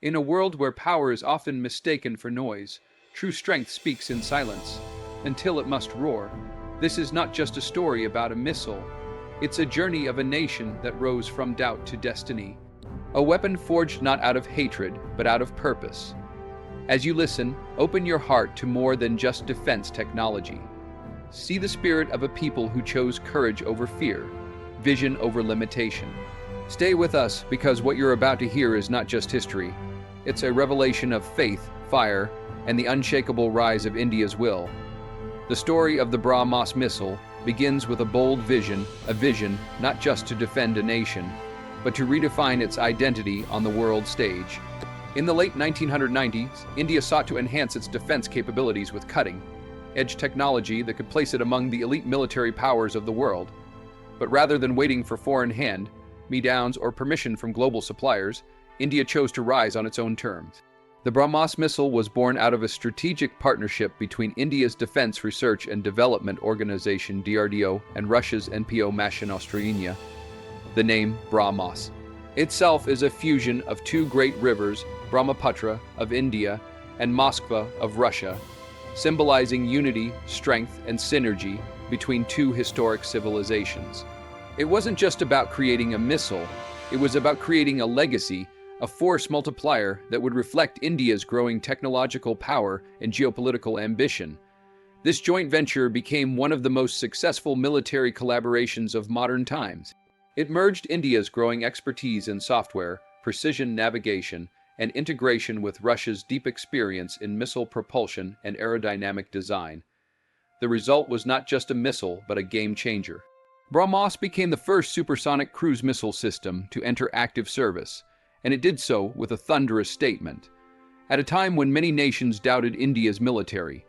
In a world where power is often mistaken for noise, true strength speaks in silence, until it must roar. This is not just a story about a missile. It's a journey of a nation that rose from doubt to destiny. A weapon forged not out of hatred, but out of purpose. As you listen, open your heart to more than just defense technology. See the spirit of a people who chose courage over fear, vision over limitation. Stay with us, because what you're about to hear is not just history. It's a revelation of faith, fire, and the unshakable rise of India's will. The story of the BrahMos missile begins with a bold vision, a vision not just to defend a nation, but to redefine its identity on the world stage. In the late 1990s, India sought to enhance its defense capabilities with cutting-edge technology that could place it among the elite military powers of the world. But rather than waiting for foreign hand-me-downs or permission from global suppliers, India chose to rise on its own terms. The BrahMos missile was born out of a strategic partnership between India's Defense Research and Development Organization DRDO and Russia's NPO Mashinostroyenia. The name BrahMos itself is a fusion of two great rivers, Brahmaputra of India and Moskva of Russia, symbolizing unity, strength, and synergy between two historic civilizations. It wasn't just about creating a missile, it was about creating a legacy, a force multiplier that would reflect India's growing technological power and geopolitical ambition. This joint venture became one of the most successful military collaborations of modern times. It merged India's growing expertise in software, precision navigation, and integration with Russia's deep experience in missile propulsion and aerodynamic design. The result was not just a missile, but a game-changer. BrahMos became the first supersonic cruise missile system to enter active service, and it did so with a thunderous statement. At a time when many nations doubted India's military,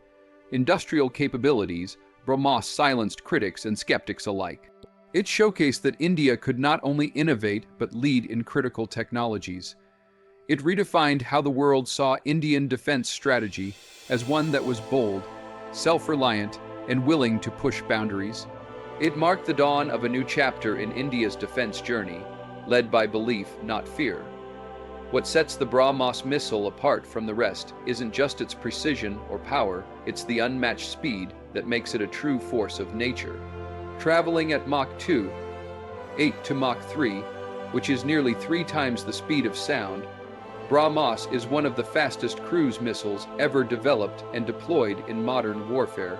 industrial capabilities, BrahMos silenced critics and skeptics alike. It showcased that India could not only innovate but lead in critical technologies. It redefined how the world saw Indian defense strategy as one that was bold, self-reliant, and willing to push boundaries. It marked the dawn of a new chapter in India's defense journey, led by belief, not fear. What sets the BrahMos missile apart from the rest isn't just its precision or power, it's the unmatched speed that makes it a true force of nature. Traveling at Mach 2.8 to Mach 3, which is nearly 3 times the speed of sound, BrahMos is one of the fastest cruise missiles ever developed and deployed in modern warfare.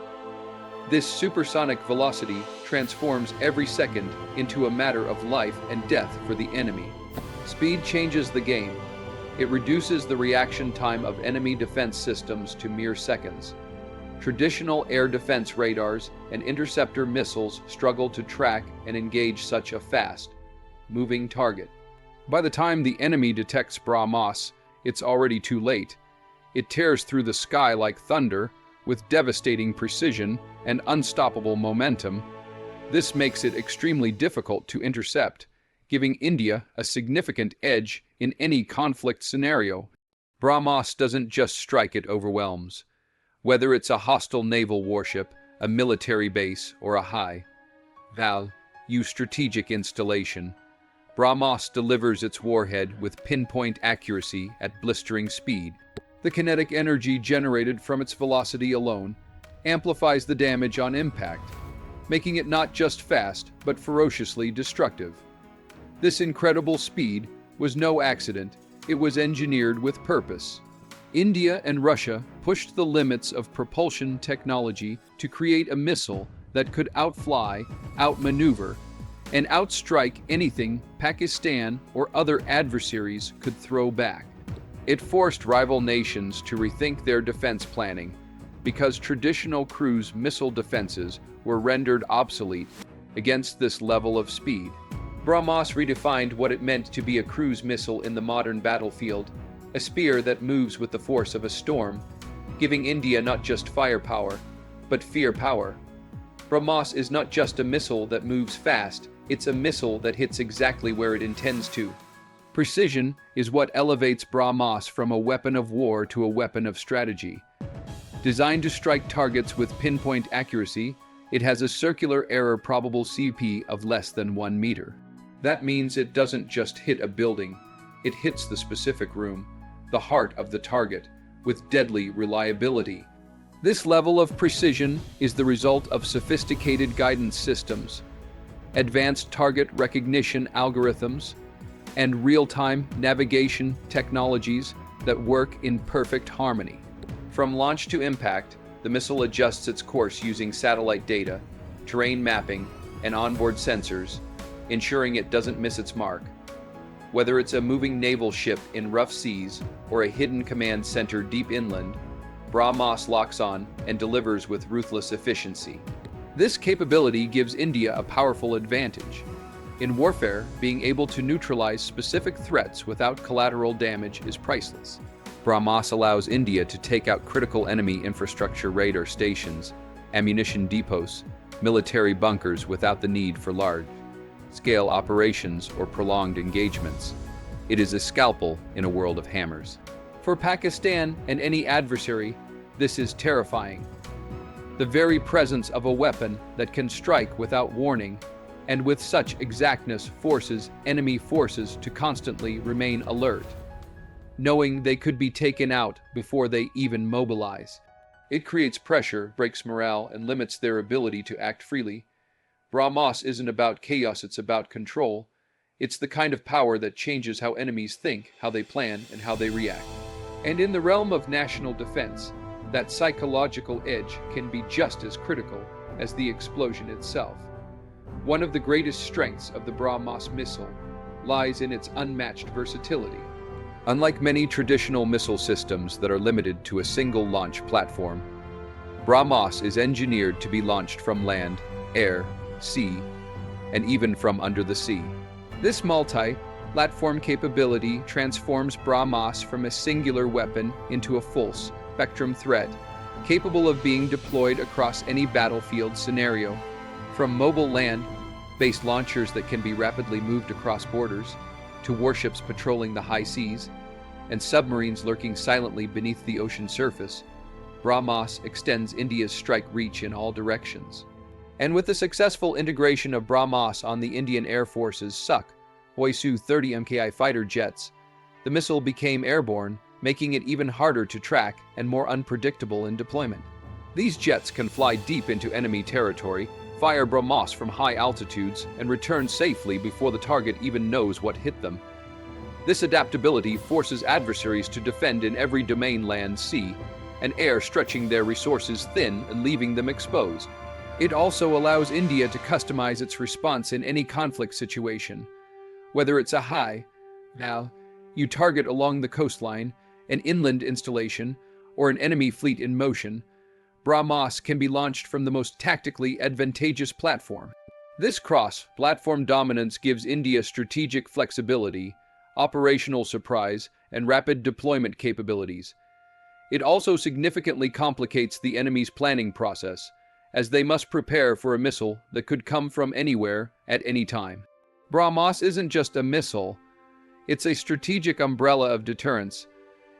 This supersonic velocity transforms every second into a matter of life and death for the enemy. Speed changes the game. It reduces the reaction time of enemy defense systems to mere seconds. Traditional air defense radars and interceptor missiles struggle to track and engage such a fast, moving target. By the time the enemy detects BrahMos, it's already too late. It tears through the sky like thunder, with devastating precision and unstoppable momentum. This makes it extremely difficult to intercept, giving India a significant edge in any conflict scenario. BrahMos doesn't just strike, it overwhelms. Whether it's a hostile naval warship, a military base, or a high-value strategic installation, BrahMos delivers its warhead with pinpoint accuracy at blistering speed. The kinetic energy generated from its velocity alone amplifies the damage on impact, making it not just fast, but ferociously destructive. This incredible speed was no accident, it was engineered with purpose. India and Russia pushed the limits of propulsion technology to create a missile that could outfly, outmaneuver, and outstrike anything Pakistan or other adversaries could throw back. It forced rival nations to rethink their defense planning, because traditional cruise missile defenses were rendered obsolete against this level of speed. BrahMos redefined what it meant to be a cruise missile in the modern battlefield, a spear that moves with the force of a storm, giving India not just firepower, but fear power. BrahMos is not just a missile that moves fast, it's a missile that hits exactly where it intends to. Precision is what elevates BrahMos from a weapon of war to a weapon of strategy. Designed to strike targets with pinpoint accuracy, it has a circular error probable CP of less than 1 meter. That means it doesn't just hit a building, it hits the specific room, the heart of the target, with deadly reliability. This level of precision is the result of sophisticated guidance systems, advanced target recognition algorithms, and real-time navigation technologies that work in perfect harmony. From launch to impact, the missile adjusts its course using satellite data, terrain mapping, and onboard sensors, ensuring it doesn't miss its mark. Whether it's a moving naval ship in rough seas or a hidden command center deep inland, BrahMos locks on and delivers with ruthless efficiency. This capability gives India a powerful advantage. In warfare, being able to neutralize specific threats without collateral damage is priceless. BrahMos allows India to take out critical enemy infrastructure radar stations, ammunition depots, military bunkers without the need for large-scale operations or prolonged engagements. It is a scalpel in a world of hammers. For Pakistan and any adversary, this is terrifying. The very presence of a weapon that can strike without warning and with such exactness forces enemy forces to constantly remain alert, knowing they could be taken out before they even mobilize. It creates pressure, breaks morale, and limits their ability to act freely. BrahMos isn't about chaos, it's about control. It's the kind of power that changes how enemies think, how they plan, and how they react. And in the realm of national defense, that psychological edge can be just as critical as the explosion itself. One of the greatest strengths of the BrahMos missile lies in its unmatched versatility. Unlike many traditional missile systems that are limited to a single launch platform, BrahMos is engineered to be launched from land, air, sea, and even from under the sea. This multi-platform capability transforms BrahMos from a singular weapon into a full-spectrum threat, capable of being deployed across any battlefield scenario. From mobile land-based launchers that can be rapidly moved across borders, to warships patrolling the high seas, and submarines lurking silently beneath the ocean surface, BrahMos extends India's strike reach in all directions. And with the successful integration of BrahMos on the Indian Air Force's Sukhoi Su-30 MKI fighter jets, the missile became airborne, making it even harder to track and more unpredictable in deployment. These jets can fly deep into enemy territory, fire BrahMos from high altitudes, and return safely before the target even knows what hit them. This adaptability forces adversaries to defend in every domain: land, sea, and air, stretching their resources thin and leaving them exposed. It also allows India to customize its response in any conflict situation. Whether it's a you target along the coastline, an inland installation, or an enemy fleet in motion, BrahMos can be launched from the most tactically advantageous platform. This cross-platform dominance gives India strategic flexibility, operational surprise, and rapid deployment capabilities. It also significantly complicates the enemy's planning process, as they must prepare for a missile that could come from anywhere at any time. BrahMos isn't just a missile, it's a strategic umbrella of deterrence,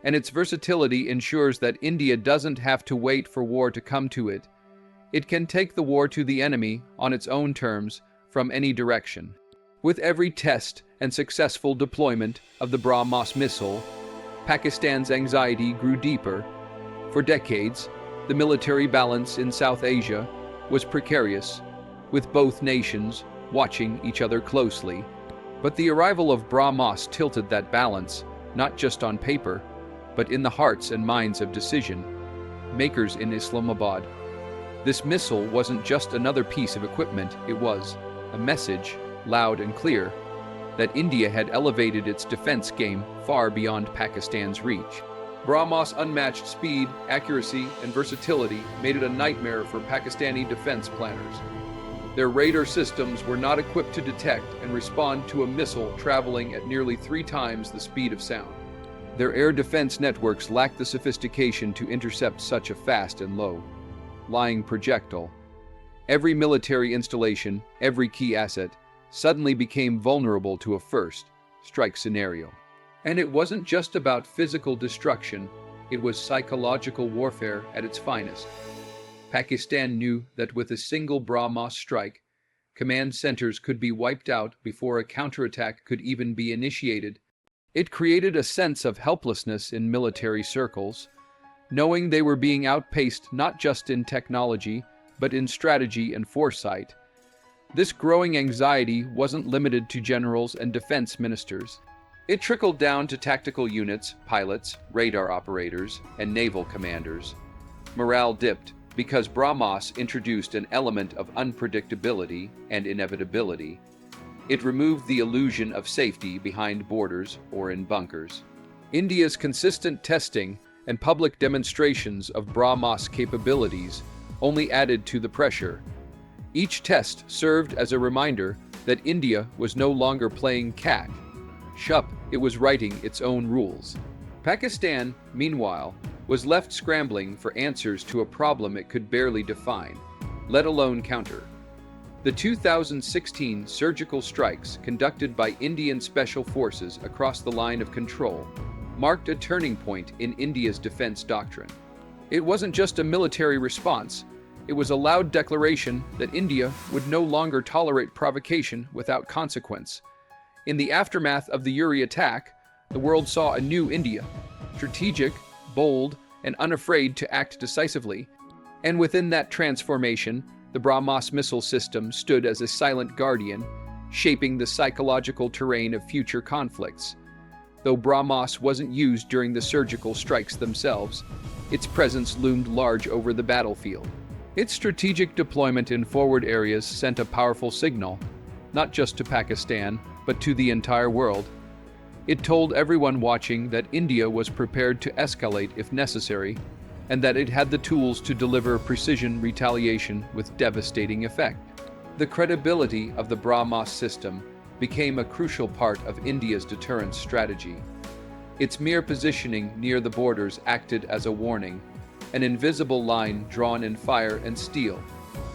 and its versatility ensures that India doesn't have to wait for war to come to it. It can take the war to the enemy on its own terms from any direction. With every test and successful deployment of the BrahMos missile, Pakistan's anxiety grew deeper. For decades, the military balance in South Asia was precarious, with both nations watching each other closely. But the arrival of BrahMos tilted that balance, not just on paper, but in the hearts and minds of decision-makers in Islamabad. This missile wasn't just another piece of equipment, it was a message, loud and clear, that India had elevated its defense game far beyond Pakistan's reach. BrahMos' unmatched speed, accuracy, and versatility made it a nightmare for Pakistani defense planners. Their radar systems were not equipped to detect and respond to a missile traveling at nearly 3 times the speed of sound. Their air defense networks lacked the sophistication to intercept such a fast and low-lying projectile. Every military installation, every key asset, suddenly became vulnerable to a first-strike scenario. And it wasn't just about physical destruction, it was psychological warfare at its finest. Pakistan knew that with a single BrahMos strike, command centers could be wiped out before a counterattack could even be initiated. It created a sense of helplessness in military circles, knowing they were being outpaced not just in technology, but in strategy and foresight. This growing anxiety wasn't limited to generals and defense ministers. It trickled down to tactical units, pilots, radar operators, and naval commanders. Morale dipped because BrahMos introduced an element of unpredictability and inevitability. It removed the illusion of safety behind borders or in bunkers. India's consistent testing and public demonstrations of BrahMos capabilities only added to the pressure. Each test served as a reminder that India was no longer playing cat. It was writing its own rules. Pakistan, meanwhile, was left scrambling for answers to a problem it could barely define, let alone counter. The 2016 surgical strikes conducted by Indian special forces across the line of control marked a turning point in India's defense doctrine. It wasn't just a military response, it was a loud declaration that India would no longer tolerate provocation without consequence. In the aftermath of the Uri attack, the world saw a new India, strategic, bold, and unafraid to act decisively. And within that transformation, the BrahMos missile system stood as a silent guardian, shaping the psychological terrain of future conflicts. Though BrahMos wasn't used during the surgical strikes themselves, its presence loomed large over the battlefield. Its strategic deployment in forward areas sent a powerful signal, not just to Pakistan, but to the entire world. It told everyone watching that India was prepared to escalate if necessary, and that it had the tools to deliver precision retaliation with devastating effect. The credibility of the BrahMos system became a crucial part of India's deterrence strategy. Its mere positioning near the borders acted as a warning, an invisible line drawn in fire and steel.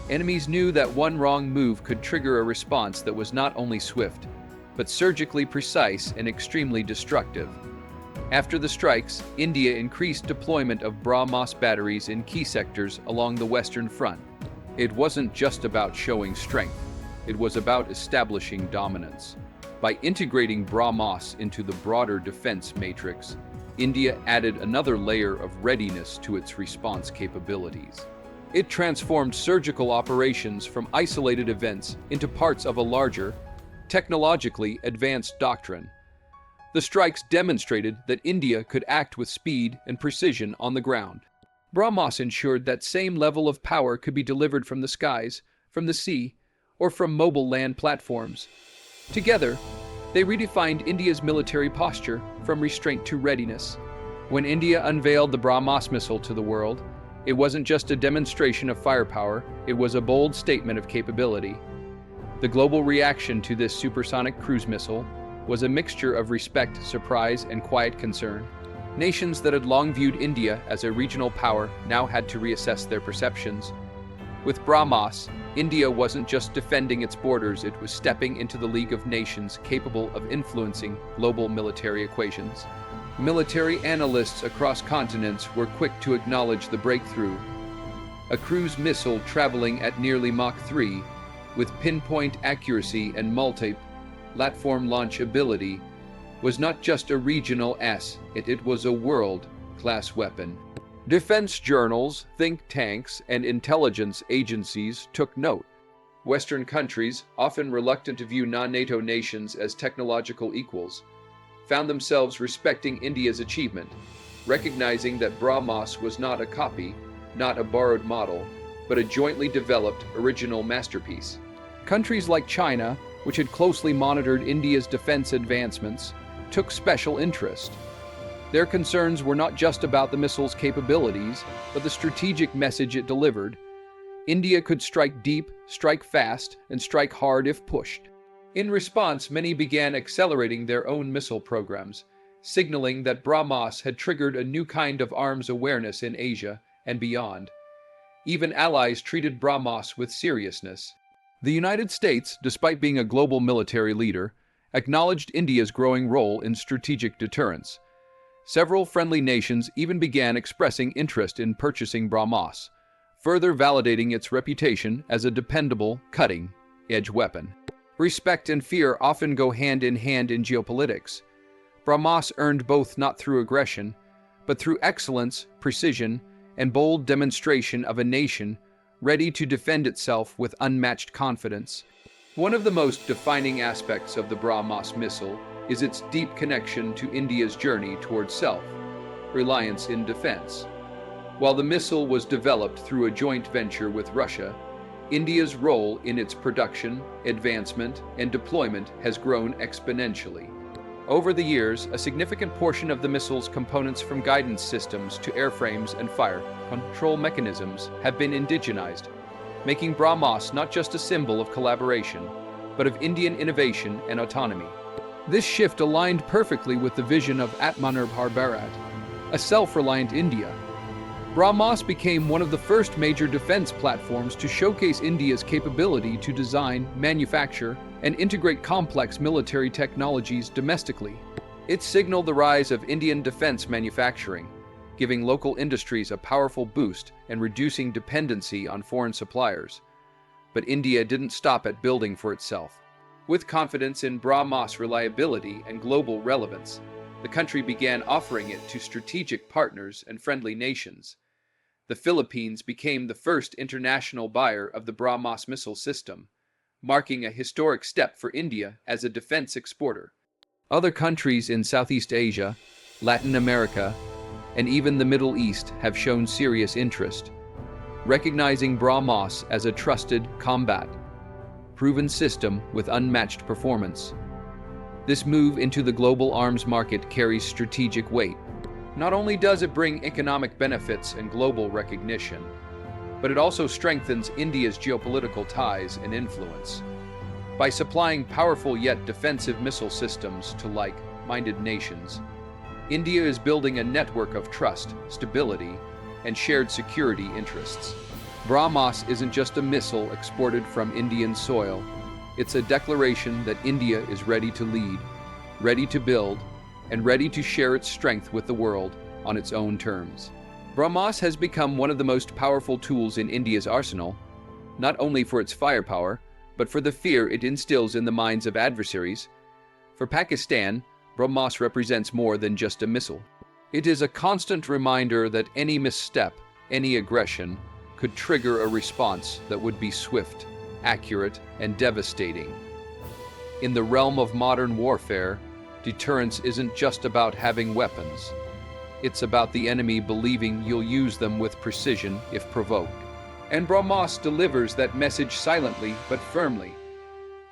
Enemies knew that one wrong move could trigger a response that was not only swift, but surgically precise and extremely destructive. After the strikes, India increased deployment of BrahMos batteries in key sectors along the Western Front. It wasn't just about showing strength, it was about establishing dominance. By integrating BrahMos into the broader defense matrix, India added another layer of readiness to its response capabilities. It transformed surgical operations from isolated events into parts of a larger, technologically advanced doctrine. The strikes demonstrated that India could act with speed and precision on the ground. BrahMos ensured that same level of power could be delivered from the skies, from the sea, or from mobile land platforms. Together, they redefined India's military posture from restraint to readiness. When India unveiled the BrahMos missile to the world, it wasn't just a demonstration of firepower, it was a bold statement of capability. The global reaction to this supersonic cruise missile was a mixture of respect, surprise, and quiet concern. Nations that had long viewed India as a regional power now had to reassess their perceptions. With BrahMos, India wasn't just defending its borders, it was stepping into the League of Nations capable of influencing global military equations. Military analysts across continents were quick to acknowledge the breakthrough. A cruise missile traveling at nearly Mach 3, with pinpoint accuracy and multi-platform launch ability, was not just a regional asset, it was a world-class weapon. Defense journals, think tanks, and intelligence agencies took note. Western countries, often reluctant to view non-NATO nations as technological equals, found themselves respecting India's achievement, recognizing that BrahMos was not a copy, not a borrowed model, but a jointly developed original masterpiece. Countries like China, which had closely monitored India's defense advancements, took special interest. Their concerns were not just about the missile's capabilities, but the strategic message it delivered. India could strike deep, strike fast, and strike hard if pushed. In response, many began accelerating their own missile programs, signaling that BrahMos had triggered a new kind of arms awareness in Asia and beyond. Even allies treated BrahMos with seriousness. The United States, despite being a global military leader, acknowledged India's growing role in strategic deterrence. Several friendly nations even began expressing interest in purchasing BrahMos, further validating its reputation as a dependable, cutting-edge weapon. Respect and fear often go hand in hand in geopolitics. BrahMos earned both not through aggression, but through excellence, precision, and bold demonstration of a nation ready to defend itself with unmatched confidence. One of the most defining aspects of the BrahMos missile is its deep connection to India's journey towards self-reliance in defense. While the missile was developed through a joint venture with Russia, India's role in its production, advancement, and deployment has grown exponentially. Over the years, a significant portion of the missile's components, from guidance systems to airframes and fire control mechanisms, have been indigenized, making BrahMos not just a symbol of collaboration, but of Indian innovation and autonomy. This shift aligned perfectly with the vision of Atmanirbhar Bharat, a self-reliant India. BrahMos became one of the first major defense platforms to showcase India's capability to design, manufacture, and integrate complex military technologies domestically. It signaled the rise of Indian defense manufacturing, giving local industries a powerful boost and reducing dependency on foreign suppliers. But India didn't stop at building for itself. With confidence in BrahMos' reliability and global relevance, the country began offering it to strategic partners and friendly nations. The Philippines became the first international buyer of the BrahMos missile system, marking a historic step for India as a defense exporter. Other countries in Southeast Asia, Latin America, and even the Middle East have shown serious interest, recognizing BrahMos as a trusted, combat-proven system with unmatched performance. This move into the global arms market carries strategic weight. Not only does it bring economic benefits and global recognition, but it also strengthens India's geopolitical ties and influence. By supplying powerful yet defensive missile systems to like-minded nations, India is building a network of trust, stability, and shared security interests. BrahMos isn't just a missile exported from Indian soil. It's a declaration that India is ready to lead, ready to build, and ready to share its strength with the world on its own terms. BrahMos has become one of the most powerful tools in India's arsenal, not only for its firepower, but for the fear it instills in the minds of adversaries. For Pakistan, BrahMos represents more than just a missile. It is a constant reminder that any misstep, any aggression, could trigger a response that would be swift, accurate, and devastating. In the realm of modern warfare, deterrence isn't just about having weapons. It's about the enemy believing you'll use them with precision if provoked. And BrahMos delivers that message silently but firmly.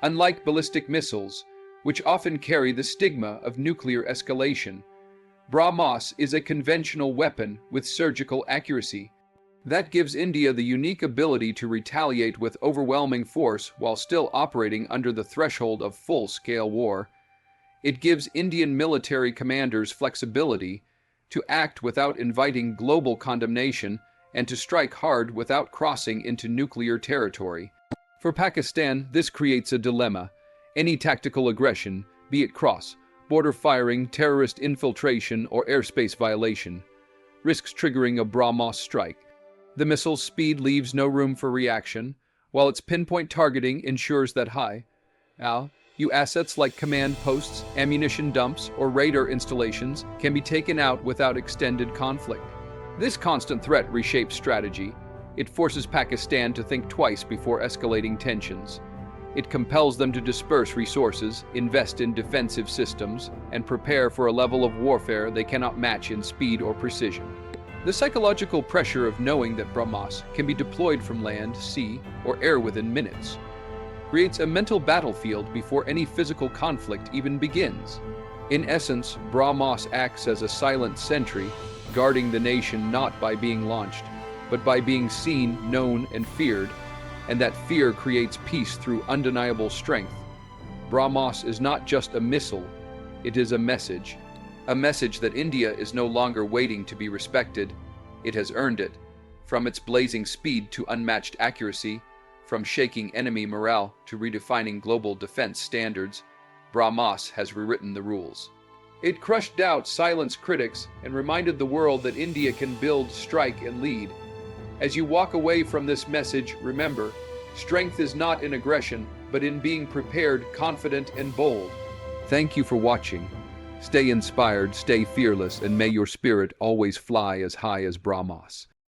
Unlike ballistic missiles, which often carry the stigma of nuclear escalation, BrahMos is a conventional weapon with surgical accuracy. That gives India the unique ability to retaliate with overwhelming force while still operating under the threshold of full-scale war. It gives Indian military commanders flexibility to act without inviting global condemnation and to strike hard without crossing into nuclear territory. For Pakistan, this creates a dilemma. Any tactical aggression, be it cross-border firing, terrorist infiltration, or airspace violation, risks triggering a BrahMos strike. The missile's speed leaves no room for reaction, while its pinpoint targeting ensures that high-value assets like command posts, ammunition dumps, or radar installations can be taken out without extended conflict. This constant threat reshapes strategy. It forces Pakistan to think twice before escalating tensions. It compels them to disperse resources, invest in defensive systems, and prepare for a level of warfare they cannot match in speed or precision. The psychological pressure of knowing that BrahMos can be deployed from land, sea, or air within minutes creates a mental battlefield before any physical conflict even begins. In essence, BrahMos acts as a silent sentry, guarding the nation not by being launched, but by being seen, known, and feared, and that fear creates peace through undeniable strength. BrahMos is not just a missile, it is a message that India is no longer waiting to be respected, it has earned it. From its blazing speed to unmatched accuracy, from shaking enemy morale to redefining global defense standards, BrahMos has rewritten the rules. It crushed doubt, silenced critics, and reminded the world that India can build, strike, and lead. As you walk away from this message, remember, strength is not in aggression, but in being prepared, confident, and bold. Thank you for watching. Stay inspired, stay fearless, and may your spirit always fly as high as BrahMos.